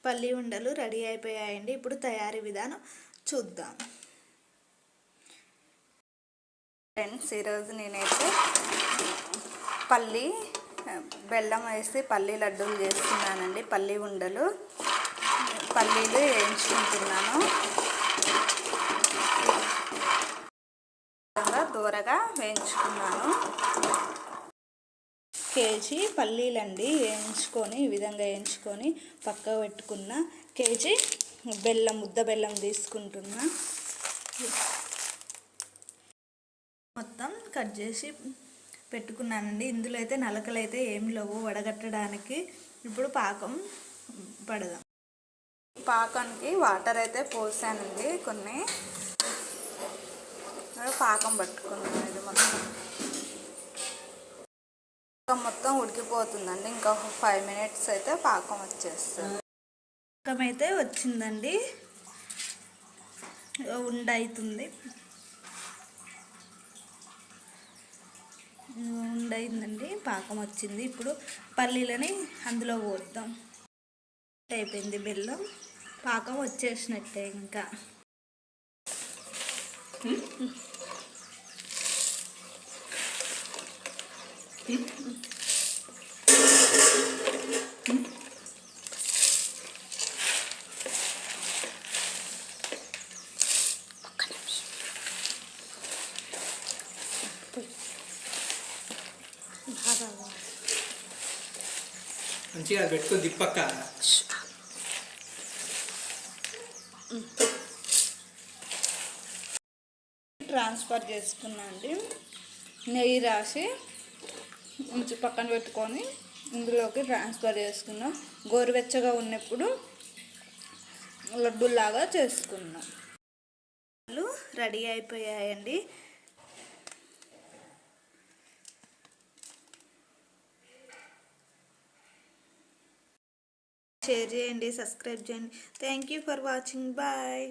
పల్లి ఉండలు రెడీ అయిపోయాయండి. ఇప్పుడు తయారీ విధానం చూద్దాం ఫ్రెండ్స్. ఈరోజు నేనైతే బెల్లం వేసి పల్లి లడ్డూలు చేస్తున్నానండి. పల్లి ఉండలు, పల్లీలు వేయించుకుంటున్నాను. దూరగా వేయించుకున్నాను. కేజీ పల్లీలండి వేయించుకొని, ఈ విధంగా వేయించుకొని పక్క పెట్టుకున్న కేజీ బెల్లం, ముద్ద బెల్లం తీసుకుంటున్నా. మొత్తం కట్ చేసి పెట్టుకున్నానండి. ఇందులో అయితే నలకలు అయితే ఏం లేవు వడగట్టడానికి. ఇప్పుడు పాకం పడదాం. పాకానికి వాటర్ అయితే పోసానండి కొన్ని. పాకం పట్టుకున్నాను. ఇది మొత్తం ఉడికిపోతుందండి. ఇంకా 5 minutes అయితే పాకం వచ్చేస్తుంది. పాకం అయితే వచ్చిందండి, ఉండవుతుంది. ఉండయిందండి, పాకం వచ్చింది. ఇప్పుడు పల్లీలని అందులో పోద్దాం. అయిపోయింది బెల్లం, పాకం వచ్చేసినట్టే. ఇంకా మంచిగా పెట్టుకొని దిప్పక్క. ట్రాన్స్ఫర్ చేసుకున్నా అండి. నెయ్యి రాసి ఉంచి పక్కన పెట్టుకొని ఇందులోకి ట్రాన్స్ఫర్ చేసుకున్నాం. గోరువెచ్చగా ఉన్నప్పుడు లడ్డూలాగా చేసుకున్నాం. రెడీ అయిపోయాయండి. షేర్ చేయండి, సబ్స్క్రైబ్ చేయండి. Thank you for watching. Bye.